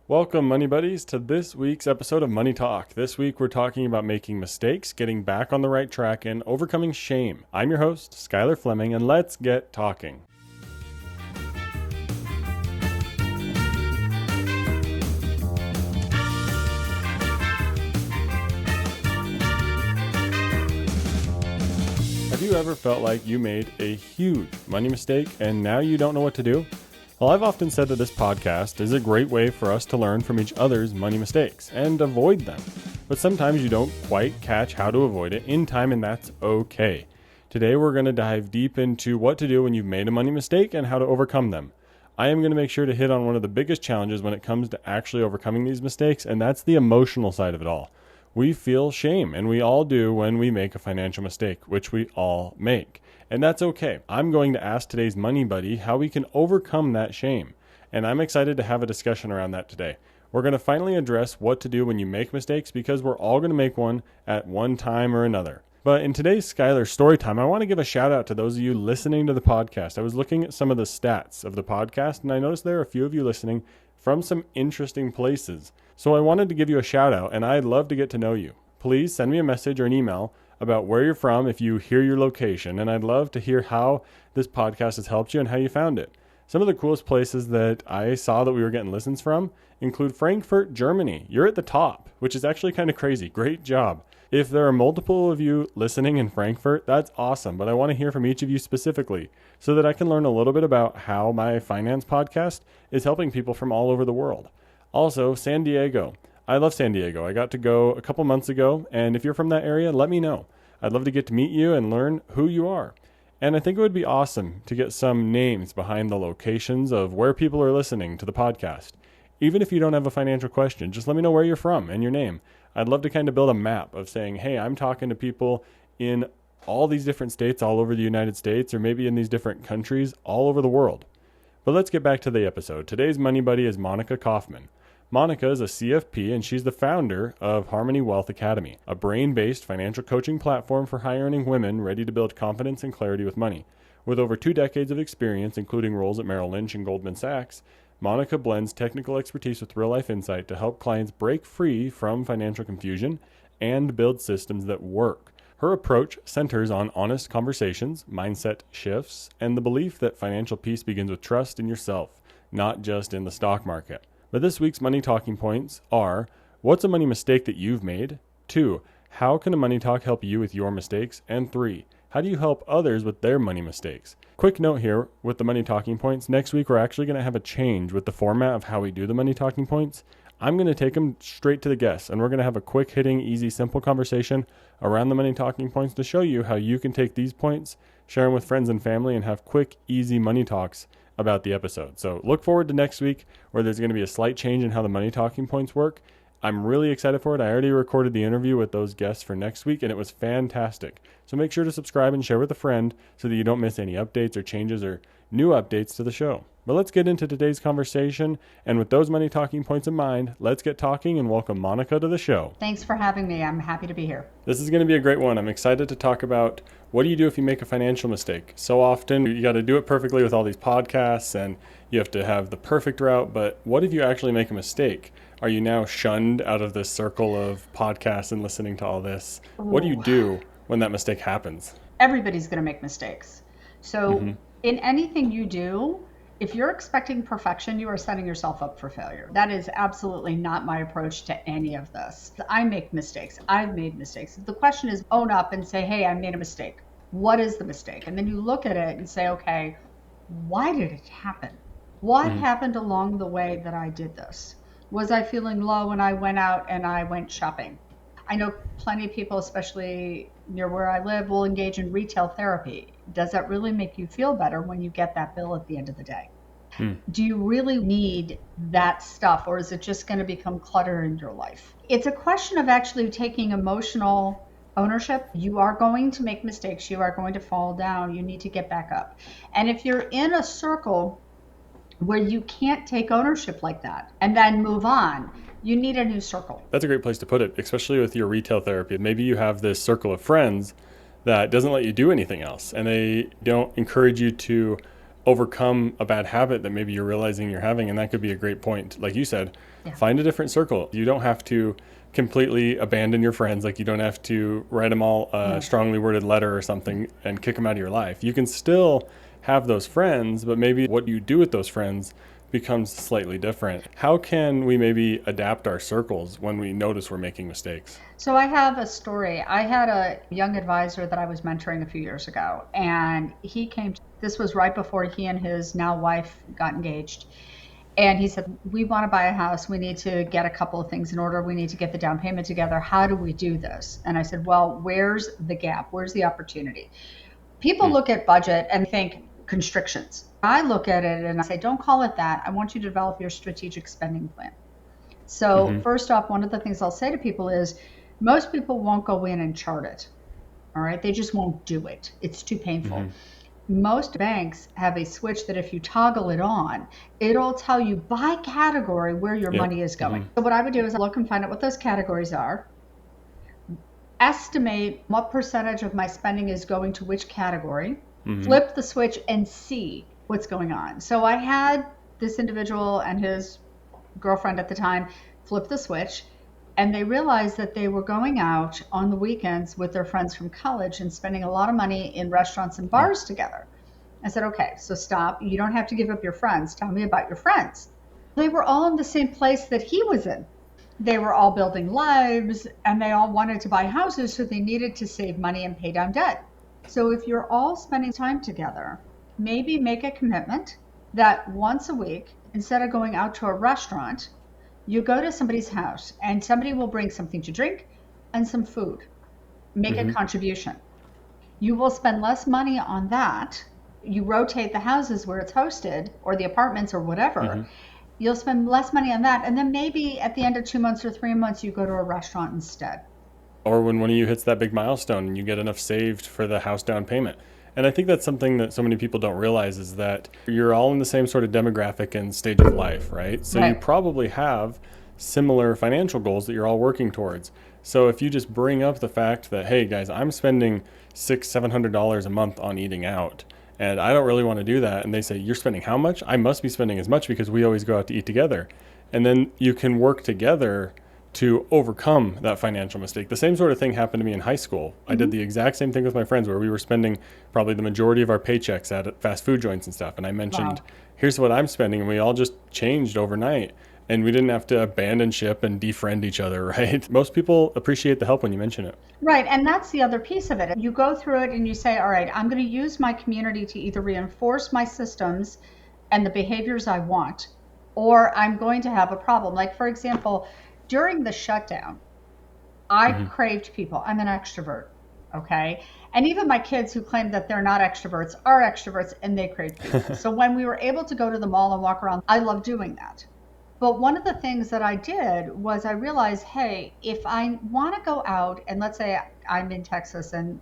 Welcome, Money Buddies, to this week's episode of Money Talk. This week, we're talking about making mistakes, getting back on the right track, and overcoming shame. I'm your host, Skylar Fleming, and let's get talking. Have you ever felt like you made a huge money mistake and now you don't know what to do? Well, I've often said that this podcast is a great way for us to learn from each other's money mistakes and avoid them. But sometimes you don't quite catch how to avoid it in time, and that's okay. Today, we're going to dive deep into what to do when you've made a money mistake and how to overcome them. I am going to make sure to hit on one of the biggest challenges when it comes to actually overcoming these mistakes, and that's the emotional side of it all. We feel shame, and we all do when we make a financial mistake, which we all make. And that's okay. I'm going to ask today's money buddy how we can overcome that shame. And I'm excited to have a discussion around that today. We're going to finally address what to do when you make mistakes, because we're all going to make one at one time or another. But in today's Skylar story time, I want to give a shout out to those of you listening to the podcast. I was looking at some of the stats of the podcast, and I noticed there are a few of you listening from some interesting places. So I wanted to give you a shout out, and I'd love to get to know you. Please send me a message or an email about where you're from if you hear your location, and I'd love to hear how this podcast has helped you and how you found it. Some of the coolest places that I saw that we were getting listens from include Frankfurt, Germany. You're at the top, which is actually kind of crazy. Great job. If there are multiple of you listening in Frankfurt, that's awesome, but I want to hear from each of you specifically so that I can learn a little bit about how my finance podcast is helping people from all over the world. Also, San Diego. I love San Diego. I got to go a couple months ago, and if you're from that area, let me know. I'd love to get to meet you and learn who you are. And I think it would be awesome to get some names behind the locations of where people are listening to the podcast. Even if you don't have a financial question, just let me know where you're from and your name. I'd love to kind of build a map of saying, hey, I'm talking to people in all these different states all over the United States, or maybe in these different countries all over the world. But let's get back to the episode. Today's money buddy is Monica Kaufman. Monica is a CFP, and she's the founder of Harmony Wealth Academy, a brain-based financial coaching platform for high-earning women ready to build confidence and clarity with money. With over 2 decades of experience, including roles at Merrill Lynch and Goldman Sachs, Monica blends technical expertise with real-life insight to help clients break free from financial confusion and build systems that work. Her approach centers on honest conversations, mindset shifts, and the belief that financial peace begins with trust in yourself, not just in the stock market. But this week's money talking points are: what's a money mistake that you've made? 2, how can a money talk help you with your mistakes? And 3, how do you help others with their money mistakes? Quick note here with the money talking points. Next week, we're actually going to have a change with the format of how we do the money talking points. I'm going to take them straight to the guests, and we're going to have a quick hitting, easy, simple conversation around the money talking points to show you how you can take these points, share them with friends and family, and have quick, easy money talks about the episode. So look forward to next week, where there's going to be a slight change in how the money talking points work. I'm really excited for it. I already recorded the interview with those guests for next week, and it was fantastic. So make sure to subscribe and share with a friend so that you don't miss any updates or changes or new updates to the show. But let's get into today's conversation, and with those money talking points in mind, let's get talking and welcome Monica to the show. Thanks for having me. I'm happy to be here. This is going to be a great one. I'm excited to talk about what do you do if you make a financial mistake. So often you got to do it perfectly with all these podcasts, and you have to have the perfect route, but what if you actually make a mistake? Are you now shunned out of this circle of podcasts and listening to all this? Ooh. What do you do when that mistake happens? Everybody's going to make mistakes. So in anything you do, if you're expecting perfection, you are setting yourself up for failure. That is absolutely not my approach to any of this. I make mistakes. I've made mistakes. The question is, own up and say, hey, I made a mistake. What is the mistake? And then you look at it and say, okay, why did it happen? What happened along the way that I did this? Was I feeling low when I went out and I went shopping? I know plenty of people, especially near where I live, will engage in retail therapy. Does that really make you feel better when you get that bill at the end of the day? Do you really need that stuff, or is it just going to become clutter in your life? It's a question of actually taking emotional ownership. You are going to make mistakes. You are going to fall down. You need to get back up. And if you're in a circle where you can't take ownership like that and then move on, you need a new circle. That's a great place to put it, especially with your retail therapy. Maybe you have this circle of friends that doesn't let you do anything else, and they don't encourage you to overcome a bad habit that maybe you're realizing you're having. And that could be a great point. Like you said, Yeah. find a different circle. You don't have to completely abandon your friends. Like you don't have to write them all a strongly worded letter or something and kick them out of your life. You can still have those friends, but maybe what you do with those friends becomes slightly different. How can we maybe adapt our circles when we notice we're making mistakes? So I have a story. I had a young advisor that I was mentoring a few years ago, and this was right before he and his now wife got engaged. And he said, we want to buy a house. We need to get a couple of things in order. We need to get the down payment together. How do we do this? And I said, well, where's the gap? Where's the opportunity? People look at budget and think constrictions. I look at it and I say, don't call it that. I want you to develop your strategic spending plan. So first off, one of the things I'll say to people is most people won't go in and chart it. All right. They just won't do it. It's too painful. Most banks have a switch that if you toggle it on, it'll tell you by category where your money is going. So what I would do is look and find out what those categories are, estimate what percentage of my spending is going to which category, flip the switch and see what's going on. So I had this individual and his girlfriend at the time flip the switch, and they realized that they were going out on the weekends with their friends from college and spending a lot of money in restaurants and bars together. I said, okay, so stop. You don't have to give up your friends. Tell me about your friends. They were all in the same place that he was in. They were all building lives, and they all wanted to buy houses, so they needed to save money and pay down debt. So if you're all spending time together, maybe make a commitment that once a week, instead of going out to a restaurant, you go to somebody's house and somebody will bring something to drink and some food. Make a contribution. You will spend less money on that. You rotate the houses where it's hosted or the apartments or whatever. You'll spend less money on that. And then maybe at the end of 2 months or 3 months, you go to a restaurant instead. Or when one of you hits that big milestone and you get enough saved for the house down payment. And I think that's something that so many people don't realize is that you're all in the same sort of demographic and stage of life, right? So you probably have similar financial goals that you're all working towards. So if you just bring up the fact that, hey guys, I'm spending $600-700 a month on eating out, and I don't really want to do that. And they say, you're spending how much? I must be spending as much because we always go out to eat together. And then you can work together to overcome that financial mistake. The same sort of thing happened to me in high school. I did the exact same thing with my friends where we were spending probably the majority of our paychecks at fast food joints and stuff. And I mentioned, here's what I'm spending. And we all just changed overnight. And we didn't have to abandon ship and defriend each other, right? Most people appreciate the help when you mention it. Right. And that's the other piece of it. You go through it and you say, all right, I'm going to use my community to either reinforce my systems and the behaviors I want, or I'm going to have a problem. Like, for example, during the shutdown, I craved people. I'm an extrovert. Okay. And even my kids who claim that they're not extroverts are extroverts and they crave people. So when we were able to go to the mall and walk around, I love doing that. But one of the things that I did was I realized, hey, if I want to go out and let's say I'm in Texas and,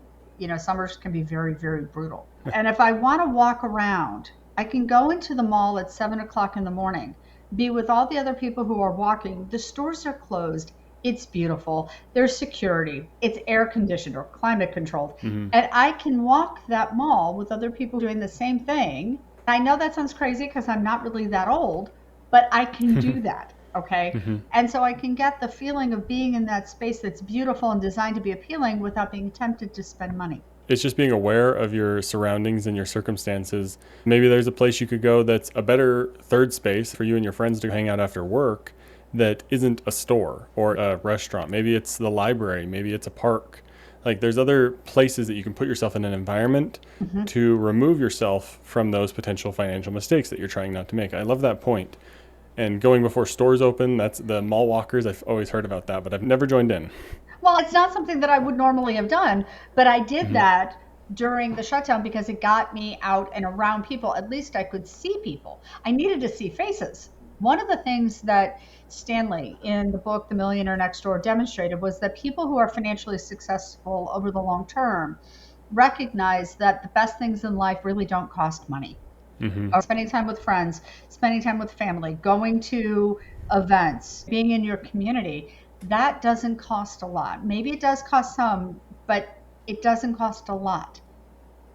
summers can be very, very brutal. And if I want to walk around, I can go into the mall at 7:00 in the morning, be with all the other people who are walking. The stores are closed. It's beautiful. There's security. It's air conditioned or climate controlled. And I can walk that mall with other people doing the same thing. I know that sounds crazy because I'm not really that old, but I can do that, okay? And so I can get the feeling of being in that space that's beautiful and designed to be appealing without being tempted to spend money. It's just being aware of your surroundings and your circumstances. Maybe there's a place you could go that's a better third space for you and your friends to hang out after work that isn't a store or a restaurant. Maybe it's the library, maybe it's a park. Like there's other places that you can put yourself in an environment to remove yourself from those potential financial mistakes that you're trying not to make. I love that point. And going before stores open, that's the mall walkers. I've always heard about that, but I've never joined in. Well, it's not something that I would normally have done, but I did that during the shutdown because it got me out and around people. At least I could see people. I needed to see faces. One of the things that Stanley in the book, The Millionaire Next Door, demonstrated was that people who are financially successful over the long term recognize that the best things in life really don't cost money. Or spending time with friends, spending time with family, going to events, being in your community, that doesn't cost a lot. Maybe it does cost some, but it doesn't cost a lot.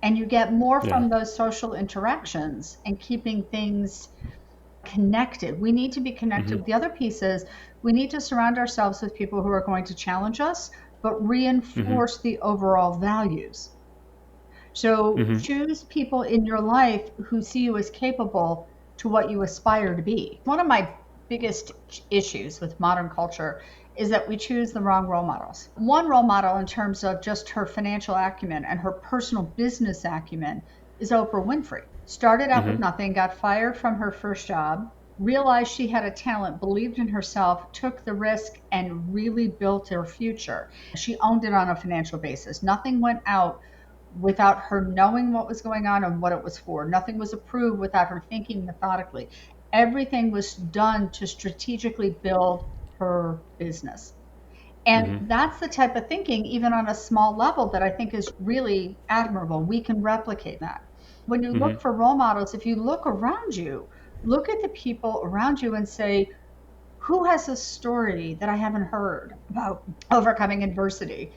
And you get more Yeah. from those social interactions and keeping things connected. We need to be connected. The other piece is we need to surround ourselves with people who are going to challenge us, but reinforce the overall values. So choose people in your life who see you as capable to what you aspire to be. One of my biggest issues with modern culture is that we choose the wrong role models. One role model in terms of just her financial acumen and her personal business acumen is Oprah Winfrey. Started out with nothing, got fired from her first job, realized she had a talent, believed in herself, took the risk, and really built her future. She owned it on a financial basis. Nothing went out without her knowing what was going on and what it was for. Nothing was approved without her thinking methodically. Everything was done to strategically build her business. And that's the type of thinking, even on a small level, that I think is really admirable. We can replicate that. When you look for role models, if you look around you, look at the people around you and say, who has a story that I haven't heard about overcoming adversity,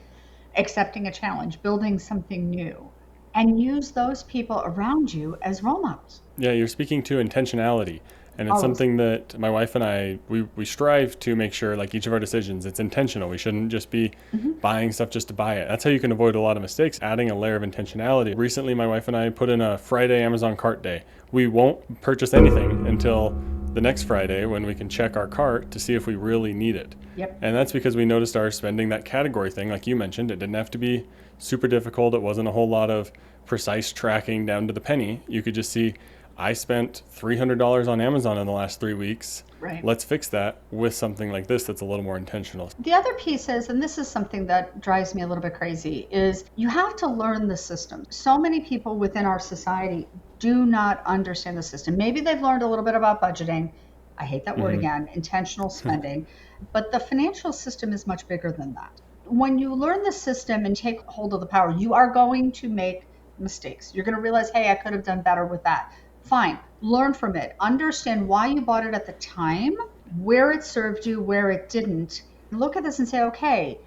accepting a challenge, building something new, and use those people around you as role models. Yeah, you're speaking to intentionality. And it's Always. something that my wife and I, we strive to make sure, like each of our decisions, it's intentional. We shouldn't just be buying stuff just to buy it. That's how you can avoid a lot of mistakes, adding a layer of intentionality. Recently, my wife and I put in a Friday Amazon cart day. We won't purchase anything until the next Friday when we can check our cart to see if we really need it. Yep. And that's because we noticed our spending, that category thing, like you mentioned, it didn't have to be super difficult. It wasn't a whole lot of precise tracking down to the penny. You could just see, I spent $300 on Amazon in the last 3 weeks. Right. Let's fix that with something like this that's a little more intentional. The other piece is, and this is something that drives me a little bit crazy, is you have to learn the system. So many people within our society do not understand the system. Maybe they've learned a little bit about budgeting. I hate that word again, intentional spending. But the financial system is much bigger than that. When you learn the system and take hold of the power, you are going to make mistakes. You're going to realize, hey, I could have done better with that. Fine, learn from it. Understand why you bought it at the time, where it served you, where it didn't. Look at this and say, okay,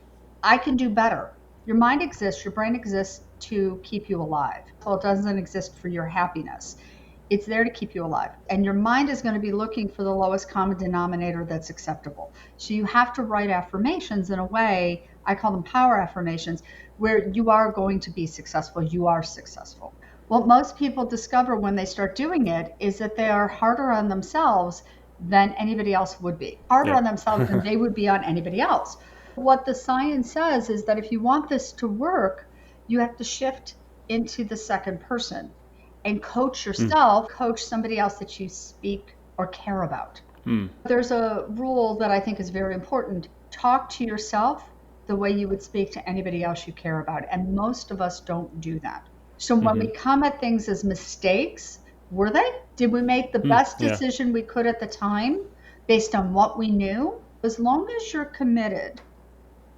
I can do better. Your mind exists, your brain exists to keep you alive. Well, it doesn't exist for your happiness. It's there to keep you alive. And your mind is going to be looking for the lowest common denominator that's acceptable. So you have to write affirmations in a way, I call them power affirmations, where you are going to be successful. You are successful. What most people discover when they start doing it is that they are harder on themselves than anybody else would be. Harder on themselves than they would be on anybody else. What the science says is that if you want this to work, you have to shift into the second person and coach yourself, coach somebody else that you speak or care about. There's a rule that I think is very important. Talk to yourself the way you would speak to anybody else you care about. And most of us don't do that. So when we come at things as mistakes, were they? Did we make the best decision we could at the time based on what we knew? As long as you're committed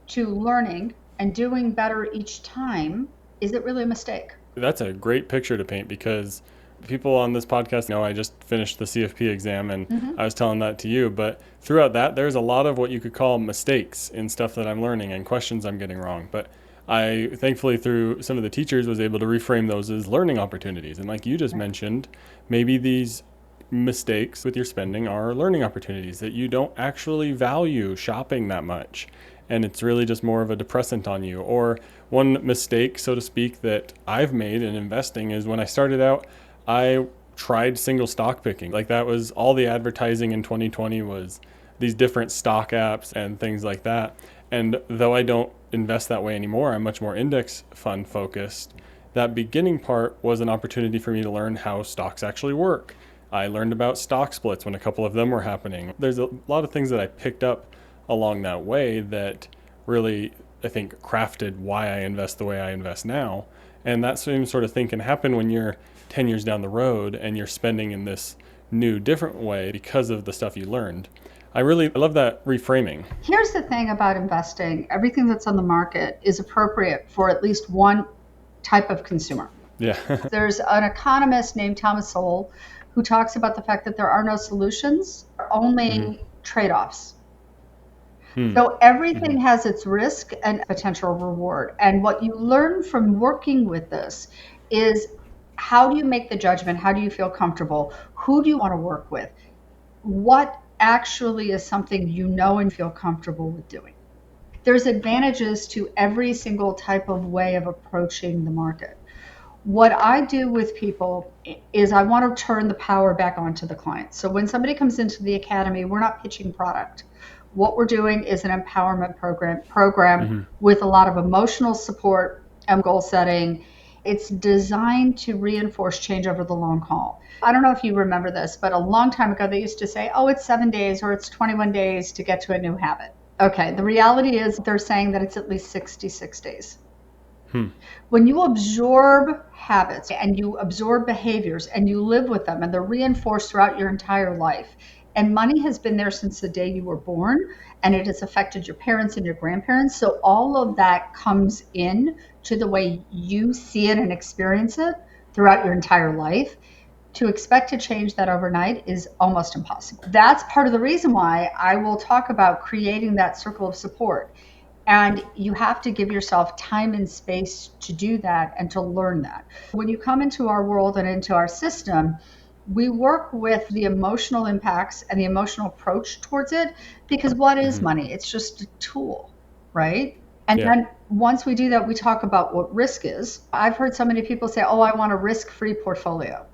to learning and doing better each time, is it really a mistake? That's a great picture to paint, because people on this podcast know I just finished the CFP exam, and I was telling that to you, but throughout that, there's a lot of what you could call mistakes in stuff that I'm learning and questions I'm getting wrong. But I, thankfully, through some of the teachers, was able to reframe those as learning opportunities. And like you just mentioned, maybe these mistakes with your spending are learning opportunities, that you don't actually value shopping that much, and it's really just more of a depressant on you. Or one mistake, so to speak, that I've made in investing is when I started out, I tried single stock picking. Like, that was all the advertising in 2020 was these different stock apps and things like that. And though I don't invest that way anymore, I'm much more index fund focused. That beginning part was an opportunity for me to learn how stocks actually work. I learned about stock splits when a couple of them were happening. There's a lot of things that I picked up along that way that really, I think, crafted why I invest the way I invest now. And that same sort of thing can happen when you're 10 years down the road and you're spending in this new, different way because of the stuff you learned. I love that reframing. Here's the thing about investing. Everything that's on the market is appropriate for at least one type of consumer. Yeah. There's an economist named Thomas Sowell who talks about the fact that there are no solutions, only trade-offs. So everything has its risk and potential reward. And what you learn from working with this is how do you make the judgment? How do you feel comfortable? Who do you want to work with? What actually is something you know and feel comfortable with doing? There's advantages to every single type of way of approaching the market. What I do with people is I want to turn the power back onto the client. So when somebody comes into the academy, we're not pitching product. What we're doing is an empowerment program with a lot of emotional support and goal setting. It's designed to reinforce change over the long haul. I don't know if you remember this, but a long time ago, they used to say, oh, it's 7 days or it's 21 days to get to a new habit. Okay, the reality is they're saying that it's at least 66 days. When you absorb habits and you absorb behaviors and you live with them and they're reinforced throughout your entire life, and money has been there since the day you were born, and it has affected your parents and your grandparents. So all of that comes in to the way you see it and experience it throughout your entire life. To expect to change that overnight is almost impossible. That's part of the reason why I will talk about creating that circle of support. And you have to give yourself time and space to do that and to learn that. When you come into our world and into our system, we work with the emotional impacts and the emotional approach towards it, because what is money? It's just a tool, right? And then once we do that, we talk about what risk is. I've heard so many people say, oh, I want a risk-free portfolio.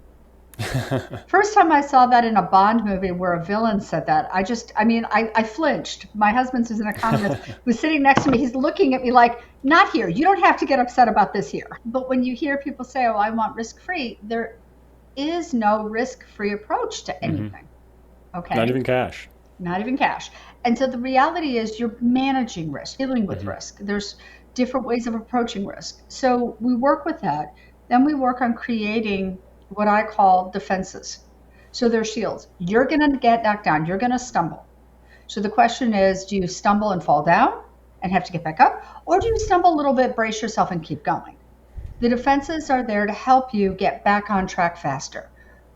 First time I saw that in a Bond movie where a villain said that, I flinched. My husband, who's an economist, was sitting next to me. He's looking at me like, not here. You don't have to get upset about this here. But when you hear people say, oh, I want risk-free, there is no risk-free approach to anything. Okay. Not even cash. Not even cash. And so the reality is you're managing risk, dealing with risk. There's different ways of approaching risk. So we work with that. Then we work on creating what I call defenses. So they're shields. You're going to get knocked down. You're going to stumble. So the question is, do you stumble and fall down and have to get back up? Or do you stumble a little bit, brace yourself, and keep going? The defenses are there to help you get back on track faster.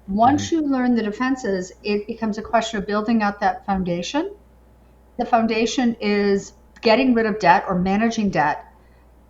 Once you learn the defenses, it becomes a question of building out that foundation. The foundation is getting rid of debt or managing debt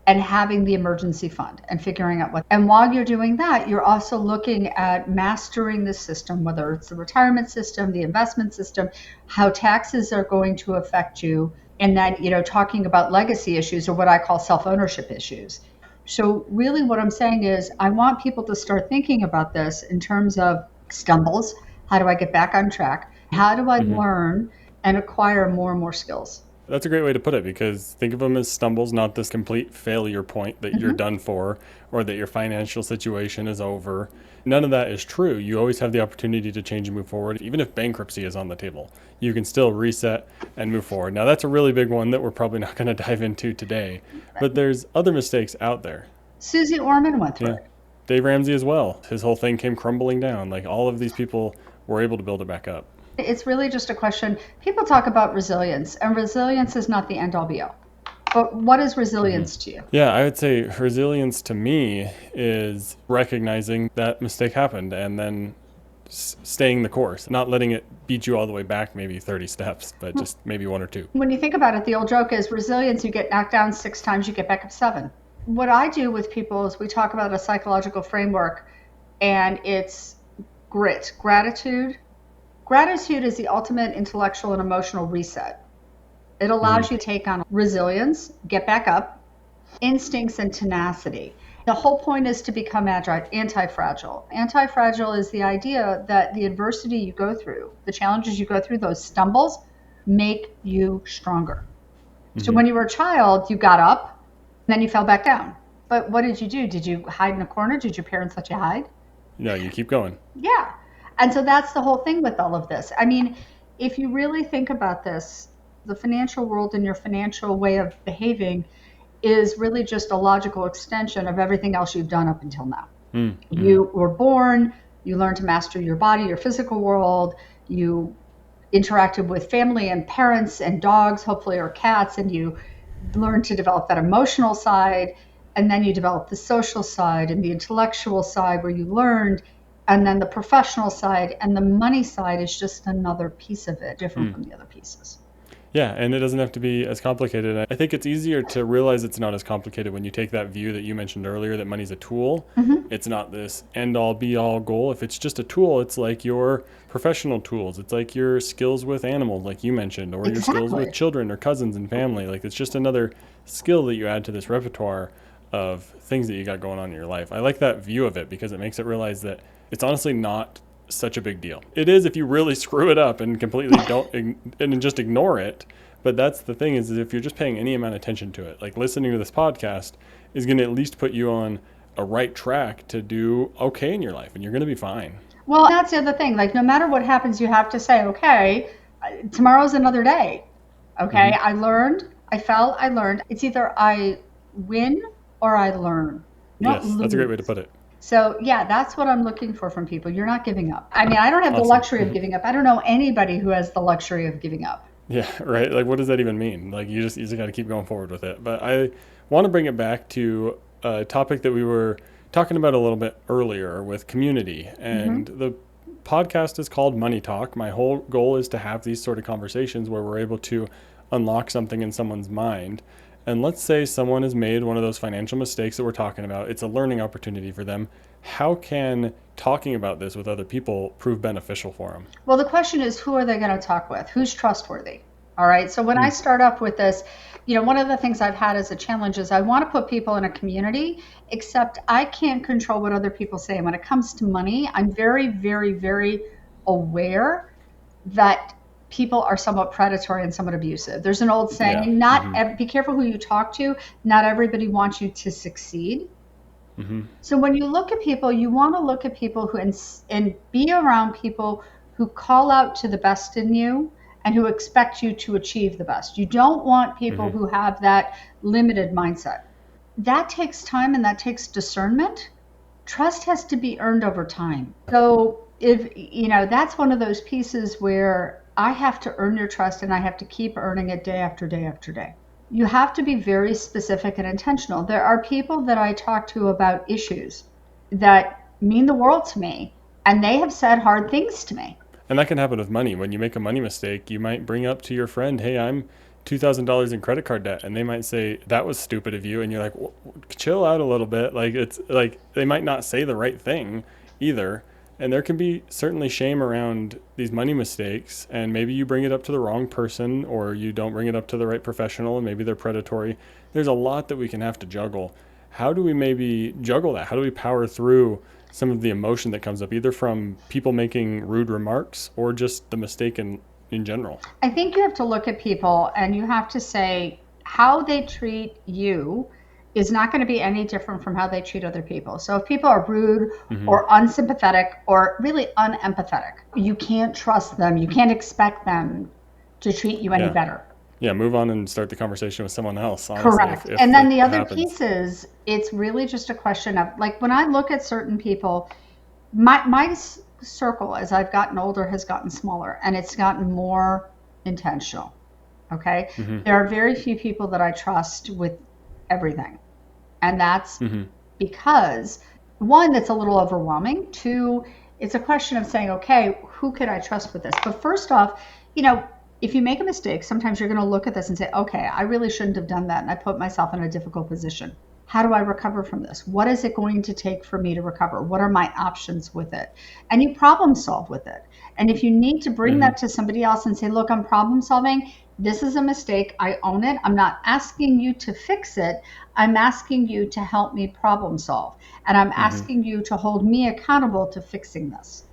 and having the emergency fund and figuring out what. And while you're doing that, you're also looking at mastering the system, whether it's the retirement system, the investment system, how taxes are going to affect you, and then, talking about legacy issues or what I call self-ownership issues. So really what I'm saying is I want people to start thinking about this in terms of stumbles. How do I get back on track? How do I learn and acquire more and more skills? That's a great way to put it, because think of them as stumbles, not this complete failure point that you're done for or that your financial situation is over. None of that is true. You always have the opportunity to change and move forward. Even if bankruptcy is on the table, you can still reset and move forward. Now, that's a really big one that we're probably not going to dive into today, but there's other mistakes out there. Susie Orman went through it. Dave Ramsey as well. His whole thing came crumbling down. Like, all of these people were able to build it back up. It's really just a question. People talk about resilience, and resilience is not the end all be all. But what is resilience to you? Yeah, I would say resilience to me is recognizing that mistake happened and then staying the course, not letting it beat you all the way back, maybe 30 steps, but just maybe 1 or 2. When you think about it, the old joke is resilience, you get knocked down 6 times, you get back up 7. What I do with people is we talk about a psychological framework, and it's grit, gratitude. Gratitude is the ultimate intellectual and emotional reset. It allows you to take on resilience, get back up, instincts, and tenacity. The whole point is to become agile, anti-fragile. Anti-fragile is the idea that the adversity you go through, the challenges you go through, those stumbles, make you stronger. So when you were a child, you got up, and then you fell back down. But what did you do? Did you hide in a corner? Did your parents let you hide? No, you keep going. Yeah. And so that's the whole thing with all of this. I mean, if you really think about this, the financial world and your financial way of behaving is really just a logical extension of everything else you've done up until now. You were born, you learned to master your body, your physical world, you interacted with family and parents and dogs, hopefully, or cats, and you learned to develop that emotional side, and then you developed the social side and the intellectual side where you learned. And then the professional side and the money side is just another piece of it, different from the other pieces. Yeah, and it doesn't have to be as complicated. I think it's easier to realize it's not as complicated when you take that view that you mentioned earlier, that money's a tool. Mm-hmm. It's not this end all be all goal. If it's just a tool, it's like your professional tools. It's like your skills with animals, like you mentioned, or your skills with Exactly. children or cousins and family. Like it's just another skill that you add to this repertoire of things that you got going on in your life. I like that view of it because it makes it realize that it's honestly not such a big deal. It is if you really screw it up and completely don't and just ignore it. But that's the thing is if you're just paying any amount of attention to it, like listening to this podcast is going to at least put you on a right track to do okay in your life, and you're going to be fine. Well, that's the other thing. Like, no matter what happens, you have to say, okay, tomorrow's another day. Okay, Mm-hmm. I learned, I fell, I learned. It's either I win or I learn, not Yes, that's a great way to lose. put it. So, yeah, that's what I'm looking for from people. You're not giving up. I mean, I don't have the Awesome. luxury of giving up. I don't know anybody who has the luxury of giving up. Yeah, right. Like, what does that even mean? Like, you just got to keep going forward with it. But I want to bring it back to a topic that we were talking about a little bit earlier with community. Hmm. And the podcast is called Money Talk. My whole goal is to have these sort of conversations where we're able to unlock something in someone's mind. And let's say someone has made one of those financial mistakes that we're talking about. It's a learning opportunity for them. How can talking about this with other people prove beneficial for them? Well, the question is, who are they going to talk with? Who's trustworthy? All right. So when I Mm, start off with this, one of the things I've had as a challenge is I want to put people in a community, except I can't control what other people say. And when it comes to money, I'm very, very, very aware that people are somewhat predatory and somewhat abusive. There's an old yeah. saying, Mm-hmm. be careful who you talk to. Not everybody wants you to succeed. Mm-hmm. So when you look at people, you want to look at people who and be around people who call out to the best in you and who expect you to achieve the best. You don't want people Mm-hmm. who have that limited mindset. That takes time and that takes discernment. Trust has to be earned over time. So if that's one of those pieces where I have to earn your trust and I have to keep earning it day after day after day. You have to be very specific and intentional. There are people that I talk to about issues that mean the world to me, and they have said hard things to me. And that can happen with money. When you make a money mistake, you might bring up to your friend, "Hey, I'm $2,000 in credit card debt," and they might say, "That was stupid of you," and you're like, "Chill out a little bit." Like it's like they might not say the right thing either, and there can be certainly shame around these money mistakes. And maybe you bring it up to the wrong person, or you don't bring it up to the right professional, and maybe they're predatory. There's a lot that we can have to juggle. How do we maybe juggle that? How do we power through some of the emotion that comes up either from people making rude remarks or just the mistake in general? I think you have to look at people and you have to say how they treat you is not going to be any different from how they treat other people. So if people are rude Hmm. or unsympathetic or really unempathetic, you can't trust them. You can't expect them to treat you any Yeah. better. Yeah. Move on and start the conversation with someone else, honestly, if, Correct. if And then it the other happens. piece is it's really just a question of like when I look at certain people, my circle as I've gotten older has gotten smaller and it's gotten more intentional. Okay. Hmm. There are very few people that I trust with everything. And that's Hmm. because one, that's a little overwhelming. Two, it's a question of saying, okay, who can I trust with this? But first off, if you make a mistake, sometimes you're going to look at this and say, okay, I really shouldn't have done that. And I put myself in a difficult position. How do I recover from this? What is it going to take for me to recover? What are my options with it? And you problem solve with it. And if you need to bring Hmm. that to somebody else and say, look, I'm problem solving. This is a mistake. I own it. I'm not asking you to fix it. I'm asking you to help me problem solve. And I'm Hmm. asking you to hold me accountable to fixing this.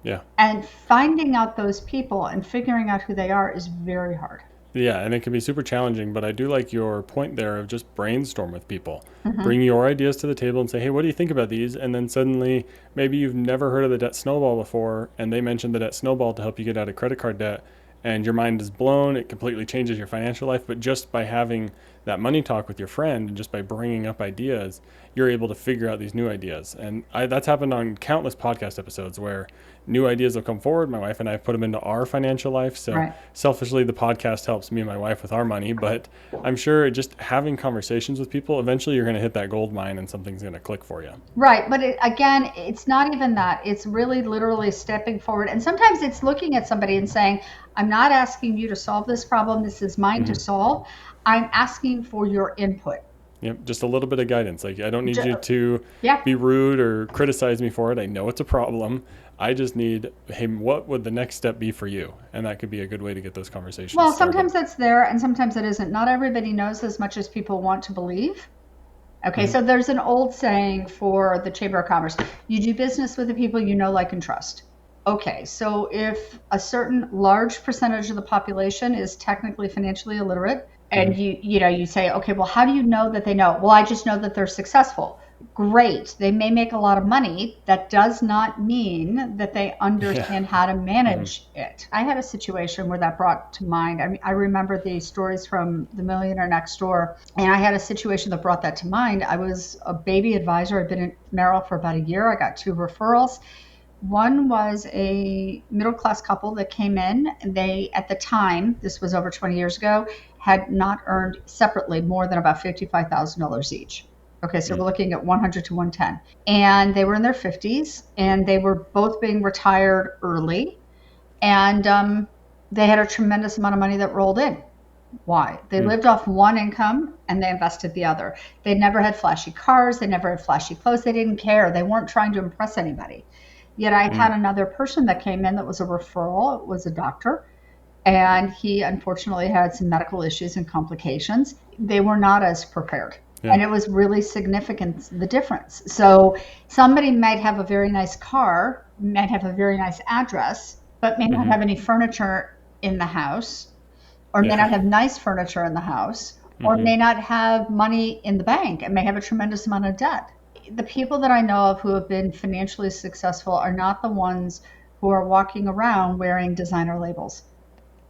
Yeah. And finding out those people and figuring out who they are is very hard. Yeah, and it can be super challenging, but I do like your point there of just brainstorm with people. Hmm. Bring your ideas to the table and say, "Hey, what do you think about these?" And then suddenly, maybe you've never heard of the debt snowball before, and they mentioned the debt snowball to help you get out of credit card debt, and your mind is blown. It completely changes your financial life. But just by having that money talk with your friend and just by bringing up ideas, you're able to figure out these new ideas. And that's happened on countless podcast episodes where new ideas will come forward. My wife and I have put them into our financial life. So Right. selfishly, the podcast helps me and my wife with our money. But I'm sure just having conversations with people, eventually you're going to hit that gold mine and something's going to click for you. Right. But again, it's not even that. It's really literally stepping forward. And sometimes it's looking at somebody and saying, I'm not asking you to solve this problem. This is mine to solve. I'm asking for your input. Yep, just a little bit of guidance. Like, I don't need you to Yeah. be rude or criticize me for it. I know it's a problem. I just need, hey, what would the next step be for you? And that could be a good way to get those conversations Well, started. sometimes that's there and sometimes it isn't. Not everybody knows as much as people want to believe. Okay, so there's an old saying for the Chamber of Commerce: you do business with the people you know, like, and trust. Okay, so if a certain large percentage of the population is technically financially illiterate, and you say, okay, well, how do you know that they know? Well, I just know that they're successful. Great. They may make a lot of money. That does not mean that they understand how to manage it. I had a situation where that brought to mind. I mean, I remember the stories from The Millionaire Next Door, and I had a situation that brought that to mind. I was a baby advisor. I'd been in Merrill for about a year. I got 2 referrals. One was a middle-class couple that came in, and they, at the time, this was over 20 years ago, had not earned separately more than about $55,000 each. Okay, so we're looking at 100 to 110. And they were in their 50s, and they were both being retired early, and they had a tremendous amount of money that rolled in. Why? They lived off one income and they invested the other. They never had flashy cars. They never had flashy clothes. They didn't care. They weren't trying to impress anybody. Yet I had another person that came in that was a referral. It was a doctor, and he unfortunately had some medical issues and complications. They were not as prepared. And it was really significant, the difference. So somebody might have a very nice car, might have a very nice address, but may not have any furniture in the house, or may not have nice furniture in the house, or may not have money in the bank and may have a tremendous amount of debt. The people that I know of who have been financially successful are not the ones who are walking around wearing designer labels.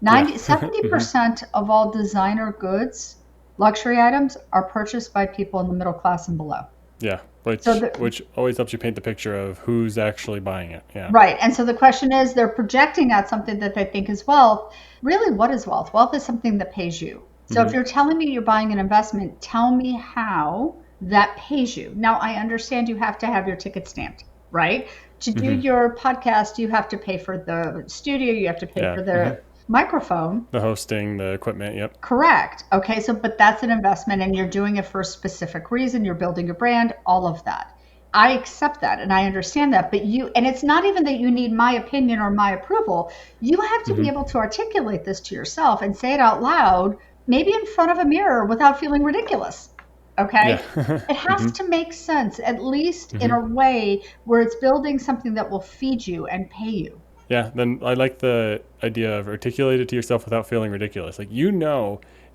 70% of all designer goods, luxury items, are purchased by people in the middle class and below. Yeah, which always helps you paint the picture of who's actually buying it. Yeah. Right. And so the question is, they're projecting out something that they think is wealth. Really, what is wealth? Wealth is something that pays you. So if you're telling me you're buying an investment, tell me how that pays you. Now, I understand you have to have your ticket stamped, right? To do your podcast, you have to pay for the studio, you have to pay for the microphone. The hosting, the equipment, yep. Correct. Okay, so but that's an investment and you're doing it for a specific reason. You're building your brand, all of that. I accept that and I understand that, but and it's not even that you need my opinion or my approval. You have to be able to articulate this to yourself and say it out loud, maybe in front of a mirror without feeling ridiculous. Okay? It has to make sense, at least in a way where it's building something that will feed you and pay you. Yeah, then I like the idea of articulate it to yourself without feeling ridiculous. Like,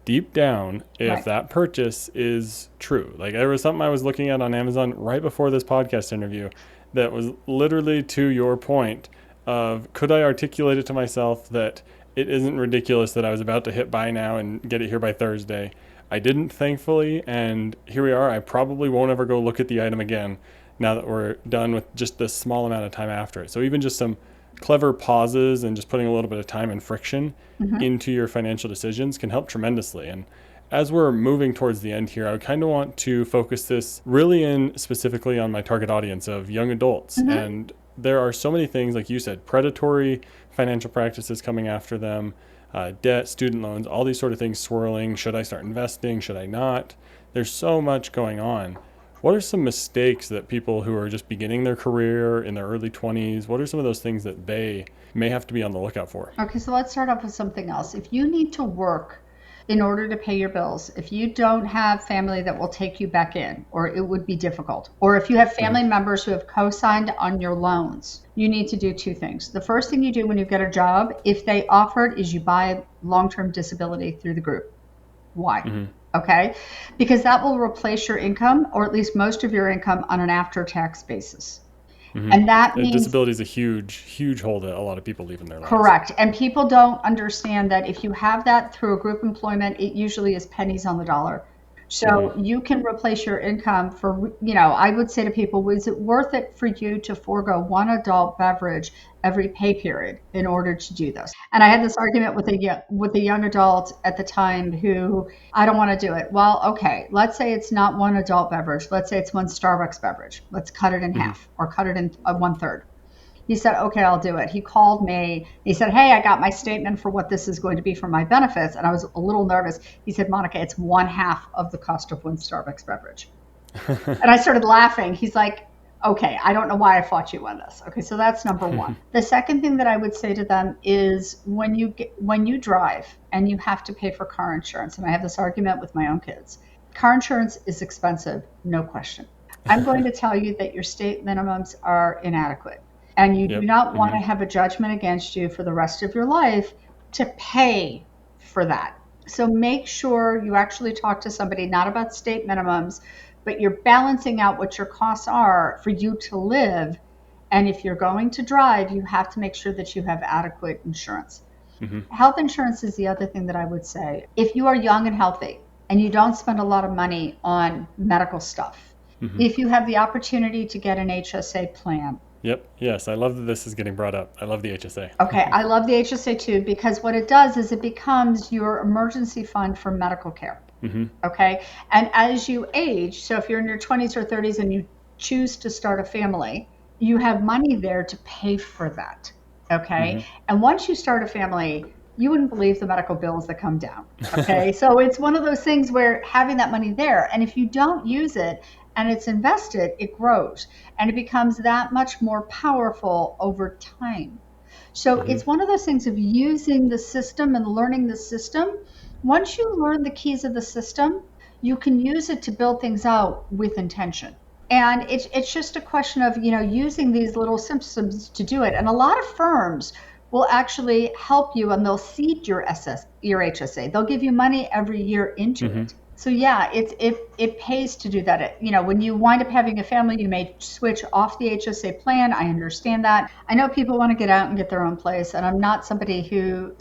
deep down if that purchase is true. Like, there was something I was looking at on Amazon right before this podcast interview that was literally to your point of, could I articulate it to myself that it isn't ridiculous that I was about to hit buy now and get it here by Thursday. I didn't, thankfully, and here we are. I probably won't ever go look at the item again now that we're done with just this small amount of time after it. So even just some clever pauses and just putting a little bit of time and friction into your financial decisions can help tremendously. And as we're moving towards the end here, I kind of want to focus this really in specifically on my target audience of young adults. And there are so many things, like you said, predatory financial practices coming after them, debt, student loans, all these sort of things swirling. Should I start investing? Should I not? There's so much going on. What are some mistakes that people who are just beginning their career in their early 20s, what are some of those things that they may have to be on the lookout for? Okay, so let's start off with something else. If you need to work in order to pay your bills, if you don't have family that will take you back in, or it would be difficult, or if you have family members who have co-signed on your loans, you need to do 2 things. The first thing you do when you get a job, if they offer it, is you buy long-term disability through the group. Why? Okay? Because that will replace your income, or at least most of your income, on an after-tax basis. And that means disability is a huge hole that a lot of people leave in their lives. Correct. And people don't understand that if you have that through a group employment, it usually is pennies on the dollar. So you can replace your income for, I would say to people, is it worth it for you to forego one adult beverage every pay period in order to do this? And I had this argument with a young adult at the time who, I don't want to do it. Well, okay, let's say it's not one adult beverage. Let's say it's one Starbucks beverage. Let's cut it in half or cut it in 1/3. He said, okay, I'll do it. He called me. He said, hey, I got my statement for what this is going to be for my benefits. And I was a little nervous. He said, Monica, it's 1/2 of the cost of one Starbucks beverage. And I started laughing. He's like, okay, I don't know why I fought you on this. Okay, so that's number one. The second thing that I would say to them is when you drive and you have to pay for car insurance, and I have this argument with my own kids, car insurance is expensive, no question. I'm going to tell you that your state minimums are inadequate, and you do not want to have a judgment against you for the rest of your life to pay for that. So make sure you actually talk to somebody, not about state minimums, but you're balancing out what your costs are for you to live. And if you're going to drive, you have to make sure that you have adequate insurance. Health insurance is the other thing that I would say. If you are young and healthy and you don't spend a lot of money on medical stuff, if you have the opportunity to get an HSA plan. Yes, I love that this is getting brought up. I love the HSA. Okay, I love the HSA too, because what it does is it becomes your emergency fund for medical care. Okay, and as you age, so if you're in your 20s or 30s and you choose to start a family, you have money there to pay for that. Okay, and once you start a family, you wouldn't believe the medical bills that come down. Okay, so it's one of those things where having that money there, and if you don't use it and it's invested, it grows and it becomes that much more powerful over time. So it's one of those things of using the system and learning the system. Once you learn the keys of the system, you can use it to build things out with intention. And it's just a question of, using these little systems to do it. And a lot of firms will actually help you, and they'll seed your HSA. They'll give you money every year into it. So yeah, it pays to do that. When you wind up having a family, you may switch off the HSA plan. I understand that. I know people want to get out and get their own place, and I'm not somebody who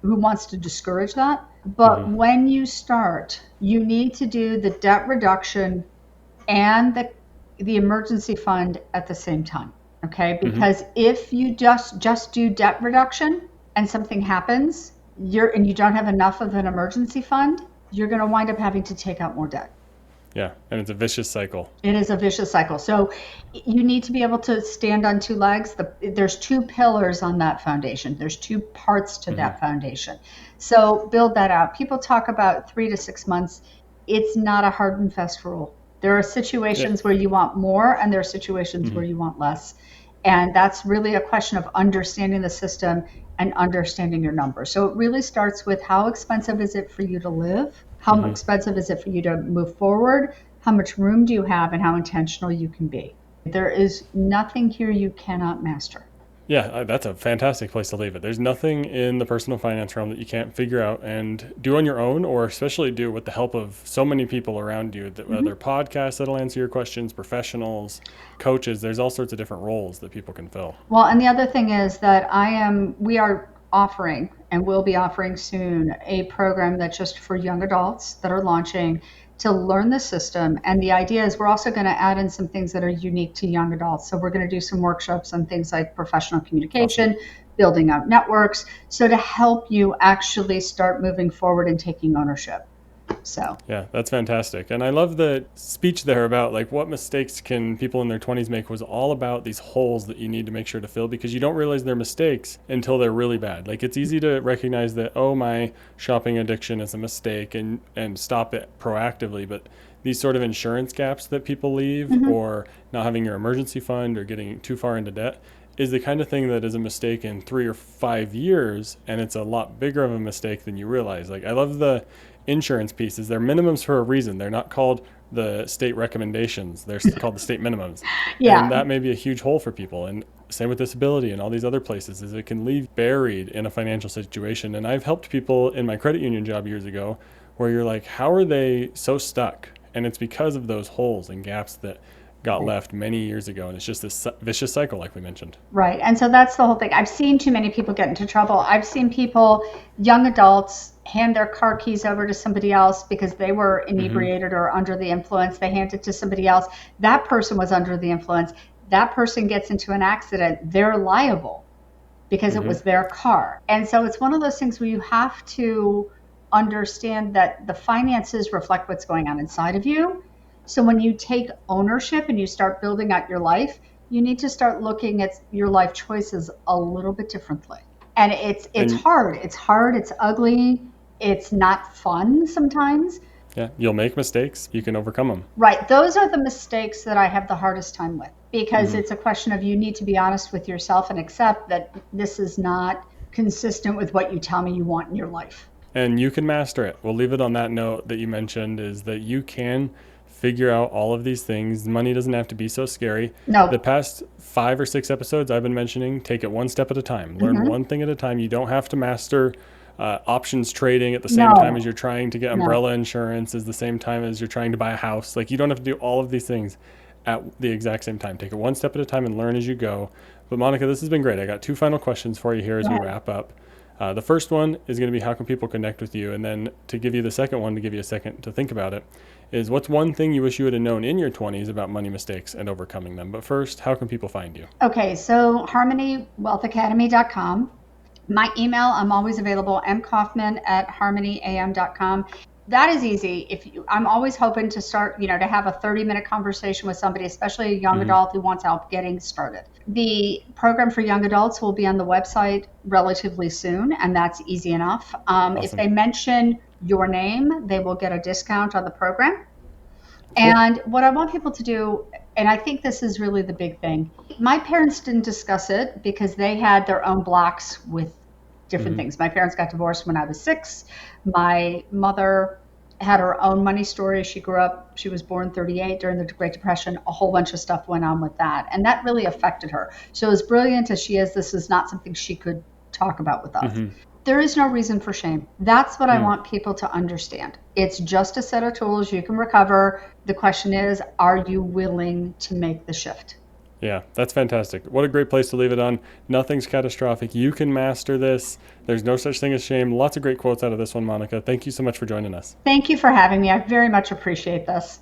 wants to discourage that. But when you start, you need to do the debt reduction and the emergency fund at the same time. Okay, because if you just do debt reduction and something happens, and you don't have enough of an emergency fund, you're going to wind up having to take out more debt. Yeah, and it's a vicious cycle. It is a vicious cycle. So you need to be able to stand on two legs. There's two pillars on that foundation. There's two parts to that foundation. So build that out. People talk about 3 to 6 months. It's not a hard and fast rule. There are situations where you want more, and there are situations where you want less. And that's really a question of understanding the system and understanding your numbers. So it really starts with how expensive is it for you to live? How expensive is it for you to move forward? How much room do you have, and how intentional you can be? There is nothing here you cannot master. Yeah, that's a fantastic place to leave it. There's nothing in the personal finance realm that you can't figure out and do on your own, or especially do with the help of so many people around you, that whether podcasts that'll answer your questions, professionals, coaches, there's all sorts of different roles that people can fill. Well, and the other thing is that we are offering, and will be offering soon, a program that's just for young adults that are launching to learn the system. And the idea is we're also going to add in some things that are unique to young adults. So we're going to do some workshops on things like professional communication, building out networks, so to help you actually start moving forward and taking ownership. So yeah, that's fantastic. And I love the speech there about like what mistakes can people in their 20s make, was all about these holes that you need to make sure to fill, because you don't realize they're mistakes until they're really bad. Like it's easy to recognize that, oh, my shopping addiction is a mistake, and stop it proactively. But these sort of insurance gaps that people leave, or not having your emergency fund, or getting too far into debt, is the kind of thing that is a mistake in 3 or 5 years, and it's a lot bigger of a mistake than you realize. Like I love the insurance pieces. They're minimums for a reason. They're not called the state recommendations. They're called the state minimums. Yeah. And that may be a huge hole for people. And same with disability and all these other places, is it can leave buried in a financial situation. And I've helped people in my credit union job years ago where you're like, how are they so stuck? And it's because of those holes and gaps that got left many years ago. And it's just this vicious cycle, like we mentioned. Right. And so that's the whole thing. I've seen too many people get into trouble. I've seen people, young adults, hand their car keys over to somebody else because they were inebriated or under the influence. They hand it to somebody else. That person was under the influence. That person gets into an accident. They're liable because it was their car. And so it's one of those things where you have to understand that the finances reflect what's going on inside of you. So when you take ownership and you start building out your life, you need to start looking at your life choices a little bit differently. And it's And hard. It's hard. It's ugly. It's not fun sometimes. yeah, you'll make mistakes. You can overcome them. Right. Those are the mistakes that I have the hardest time with, because Mm-hmm. it's a question of you need to be honest with yourself and accept that this is not consistent with what you tell me you want in your life. And you can master it. We'll leave it on that note that you mentioned, is that you can figure out all of these things. Money doesn't have to be so scary. No. The past 5 or 6 episodes I've been mentioning, take it one step at a time. Learn one thing at a time. You don't have to master options trading at the same time as you're trying to get umbrella insurance, as the same time as you're trying to buy a house. Like, you don't have to do all of these things at the exact same time. Take it one step at a time and learn as you go. But Monica, this has been great. I got 2 final questions for you here as we wrap up. The first one is going to be, how can people connect with you? And then to give you the second one, to give you a second to think about it, is what's one thing you wish you would have known in your 20s about money mistakes and overcoming them? But first, how can people find you? Okay, so harmonywealthacademy.com. My email, I'm always available, mkaufman@harmonyam.com. That is easy. I'm always hoping to start, to have a 30-minute conversation with somebody, especially a young adult who wants help getting started. The program for young adults will be on the website relatively soon, and that's easy enough. Awesome. If they mention your name, they will get a discount on the program. And what I want people to do, and I think this is really the big thing, my parents didn't discuss it because they had their own blocks with different things. My parents got divorced when I was 6. My mother had her own money story. She was born 38 during the Great Depression. A whole bunch of stuff went on with that. And that really affected her. So as brilliant as she is, this is not something she could talk about with us. There is no reason for shame. That's what I want people to understand. It's just a set of tools. You can recover. The question is, are you willing to make the shift? Yeah, that's fantastic. What a great place to leave it on. Nothing's catastrophic. You can master this. There's no such thing as shame. Lots of great quotes out of this one, Monica. Thank you so much for joining us. Thank you for having me. I very much appreciate this.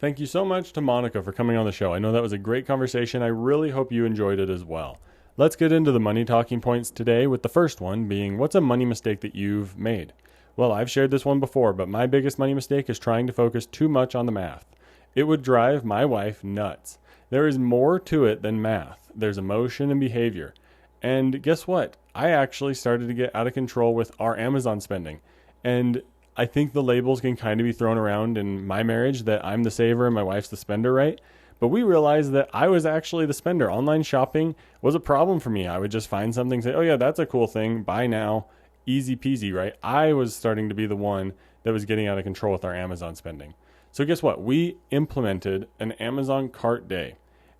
Thank you so much to Monica for coming on the show. I know that was a great conversation. I really hope you enjoyed it as well. Let's get into the money talking points today, with the first one being, what's a money mistake that you've made? Well, I've shared this one before, but my biggest money mistake is trying to focus too much on the math. It would drive my wife nuts. There is more to it than math. There's emotion and behavior. And guess what? I actually started to get out of control with our Amazon spending. And I think the labels can kind of be thrown around in my marriage that I'm the saver and my wife's the spender, right? But we realized that I was actually the spender. Online shopping was a problem for me. I would just find something, say, oh yeah, that's a cool thing, buy now, easy peasy, right? I was starting to be the one that was getting out of control with our Amazon spending. So guess what? We implemented an Amazon cart day.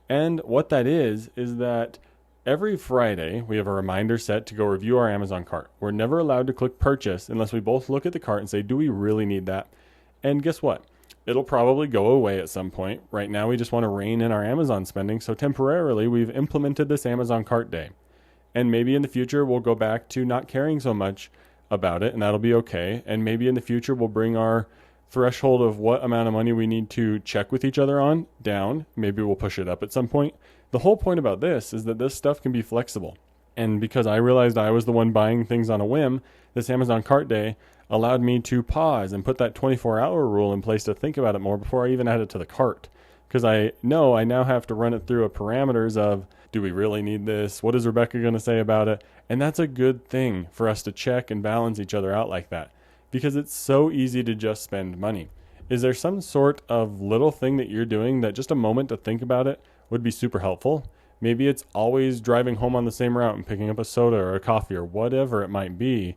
And what that is that every Friday, we have a reminder set to go review our Amazon cart. We're never allowed to click purchase unless we both look at the cart and say, do we really need that? And guess what? It'll probably go away at some point. Right now, we just want to rein in our Amazon spending. So temporarily, we've implemented this Amazon cart day. And maybe in the future, we'll go back to not caring so much about it, and that'll be okay. And maybe in the future, we'll bring our threshold of what amount of money we need to check with each other on down. Maybe we'll push it up at some point. The whole point about this is that this stuff can be flexible. And because I realized I was the one buying things on a whim, this Amazon cart day allowed me to pause and put that 24-hour rule in place to think about it more before I even add it to the cart. Because I know I now have to run it through a parameters of, do we really need this? What is Rebecca going to say about it? And that's a good thing for us to check and balance each other out like that. Because it's so easy to just spend money. Is there some sort of little thing that you're doing that just a moment to think about it would be super helpful? Maybe it's always driving home on the same route and picking up a soda or a coffee or whatever it might be.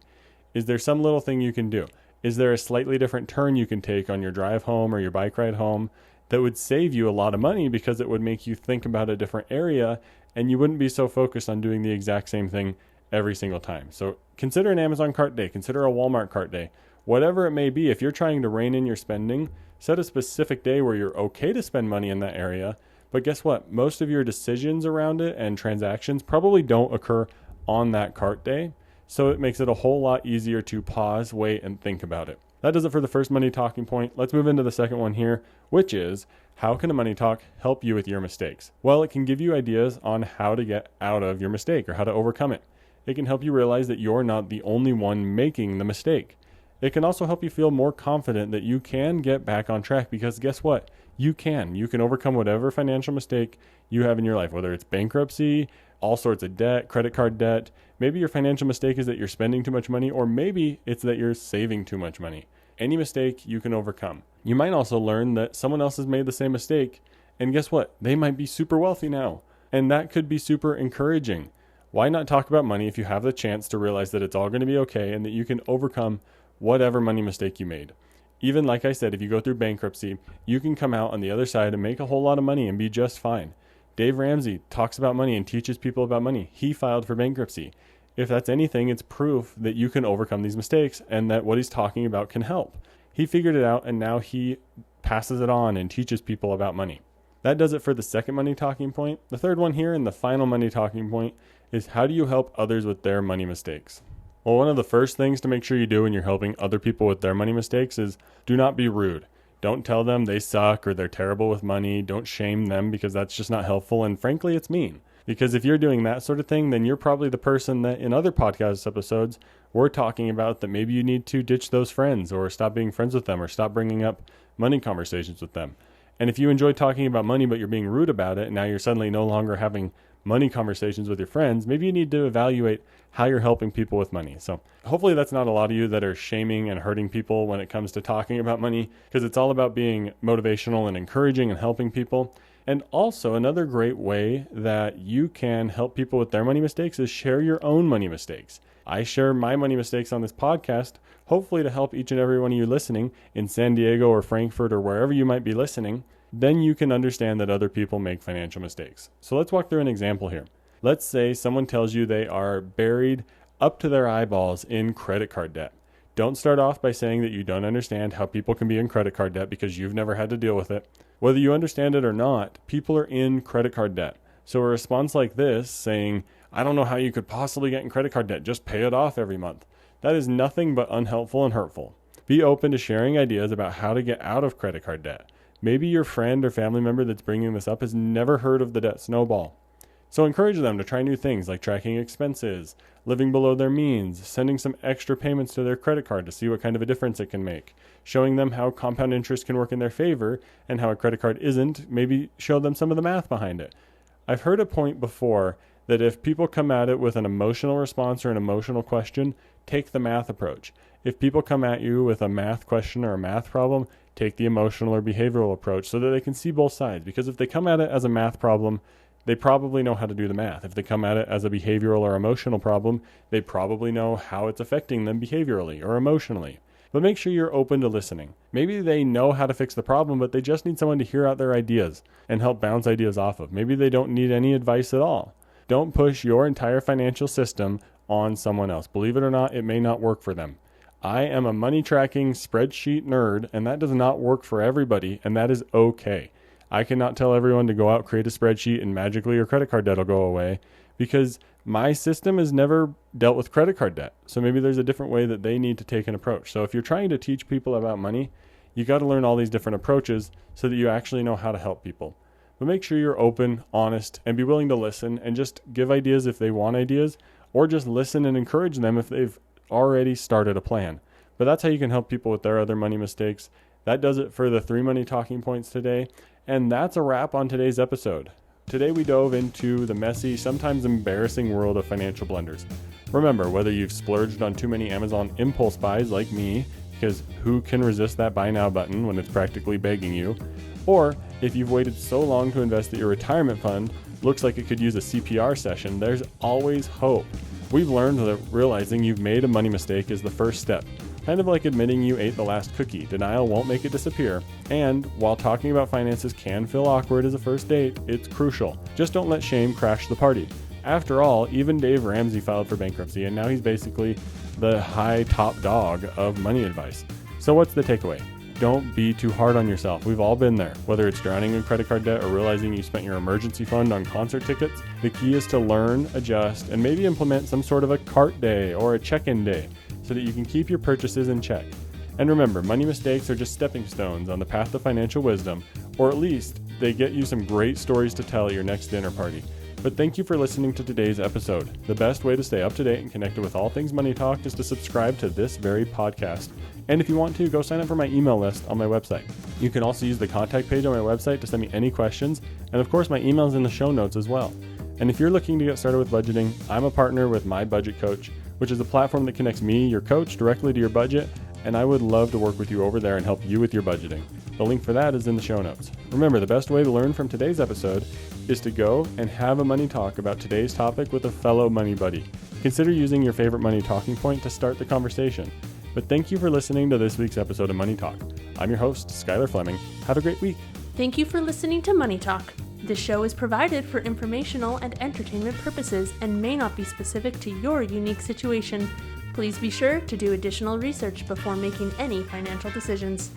Is there some little thing you can do? Is there a slightly different turn you can take on your drive home or your bike ride home that would save you a lot of money because it would make you think about a different area and you wouldn't be so focused on doing the exact same thing every single time? So consider an Amazon cart day, consider a Walmart cart day. Whatever it may be, if you're trying to rein in your spending, set a specific day where you're okay to spend money in that area. But guess what? Most of your decisions around it and transactions probably don't occur on that cart day. So it makes it a whole lot easier to pause, wait, and think about it. That does it for the first money talking point. Let's move into the second one here, which is, how can a money talk help you with your mistakes? Well, it can give you ideas on how to get out of your mistake or how to overcome it. It can help you realize that you're not the only one making the mistake. It can also help you feel more confident that you can get back on track, because guess what? You can. You can overcome whatever financial mistake you have in your life, whether it's bankruptcy, all sorts of debt, credit card debt. Maybe your financial mistake is that you're spending too much money, or maybe it's that you're saving too much money. Any mistake you can overcome. You might also learn that someone else has made the same mistake, and guess what? They might be super wealthy now, and that could be super encouraging. Why not talk about money if you have the chance to realize that it's all going to be okay and that you can overcome whatever money mistake you made? Even like I said, if you go through bankruptcy, you can come out on the other side and make a whole lot of money and be just fine. Dave Ramsey talks about money and teaches people about money. He filed for bankruptcy. If that's anything, it's proof that you can overcome these mistakes and that what he's talking about can help. He figured it out, and now he passes it on and teaches people about money. That does it for the second money talking point. The third one here, and the final money talking point, is how do you help others with their money mistakes? Well, one of the first things to make sure you do when you're helping other people with their money mistakes is do not be rude. Don't tell them they suck or they're terrible with money. Don't shame them, because that's just not helpful. And frankly, it's mean. Because if you're doing that sort of thing, then you're probably the person that in other podcast episodes we're talking about that maybe you need to ditch those friends or stop being friends with them or stop bringing up money conversations with them. And if you enjoy talking about money but you're being rude about it, and now you're suddenly no longer having money conversations with your friends, maybe you need to evaluate how you're helping people with money. So hopefully that's not a lot of you that are shaming and hurting people when it comes to talking about money, because it's all about being motivational and encouraging and helping people. And also another great way that you can help people with their money mistakes is share your own money mistakes. I share my money mistakes on this podcast, hopefully to help each and every one of you listening in San Diego or Frankfurt or wherever you might be listening. Then you can understand that other people make financial mistakes. So let's walk through an example here. Let's say someone tells you they are buried up to their eyeballs in credit card debt. Don't start off by saying that you don't understand how people can be in credit card debt, because you've never had to deal with it. Whether you understand it or not, people are in credit card debt. So a response like this, saying, I don't know how you could possibly get in credit card debt, just pay it off every month, that is nothing but unhelpful and hurtful. Be open to sharing ideas about how to get out of credit card debt. Maybe your friend or family member that's bringing this up has never heard of the debt snowball. So encourage them to try new things like tracking expenses, living below their means, sending some extra payments to their credit card to see what kind of a difference it can make, showing them how compound interest can work in their favor and how a credit card isn't. Maybe show them some of the math behind it. I've heard a point before that if people come at it with an emotional response or an emotional question, take the math approach. If people come at you with a math question or a math problem, take the emotional or behavioral approach so that they can see both sides. Because if they come at it as a math problem, they probably know how to do the math. If they come at it as a behavioral or emotional problem, they probably know how it's affecting them behaviorally or emotionally. But make sure you're open to listening. Maybe they know how to fix the problem, but they just need someone to hear out their ideas and help bounce ideas off of. Maybe they don't need any advice at all. Don't push your entire financial system on someone else. Believe it or not, it may not work for them. I am a money tracking spreadsheet nerd, and that does not work for everybody, and that is okay. I cannot tell everyone to go out, create a spreadsheet, and magically your credit card debt will go away, because my system has never dealt with credit card debt. So maybe there's a different way that they need to take an approach. So if you're trying to teach people about money, you got to learn all these different approaches so that you actually know how to help people. But make sure you're open, honest, and be willing to listen and just give ideas if they want ideas, or just listen and encourage them if they've already started a plan. But that's how you can help people with their other money mistakes. That does it for the 3 money talking points today. And that's a wrap on today's episode. Today we dove into the messy, sometimes embarrassing world of financial blunders. Remember, whether you've splurged on too many Amazon impulse buys like me, because who can resist that buy now button when it's practically begging you, or if you've waited so long to invest that your retirement fund looks like it could use a CPR session, there's always hope. We've learned that realizing you've made a money mistake is the first step. Kind of like admitting you ate the last cookie. Denial won't make it disappear. And while talking about finances can feel awkward as a first date, it's crucial. Just don't let shame crash the party. After all, even Dave Ramsey filed for bankruptcy, and now he's basically the high top dog of money advice. So what's the takeaway? Don't be too hard on yourself. We've all been there. Whether it's drowning in credit card debt or realizing you spent your emergency fund on concert tickets, the key is to learn, adjust, and maybe implement some sort of a cart day or a check-in day so that you can keep your purchases in check. And remember, money mistakes are just stepping stones on the path to financial wisdom, or at least they get you some great stories to tell at your next dinner party. But thank you for listening to today's episode. The best way to stay up to date and connected with all things Money Talk is to subscribe to this very podcast. And if you want to, go sign up for my email list on my website. You can also use the contact page on my website to send me any questions. And of course, my email is in the show notes as well. And if you're looking to get started with budgeting, I'm a partner with My Budget Coach, which is a platform that connects me, your coach, directly to your budget. And I would love to work with you over there and help you with your budgeting. The link for that is in the show notes. Remember, the best way to learn from today's episode is to go and have a money talk about today's topic with a fellow money buddy. Consider using your favorite money talking point to start the conversation. But thank you for listening to this week's episode of Money Talk. I'm your host, Skylar Fleming. Have a great week. Thank you for listening to Money Talk. This show is provided for informational and entertainment purposes and may not be specific to your unique situation. Please be sure to do additional research before making any financial decisions.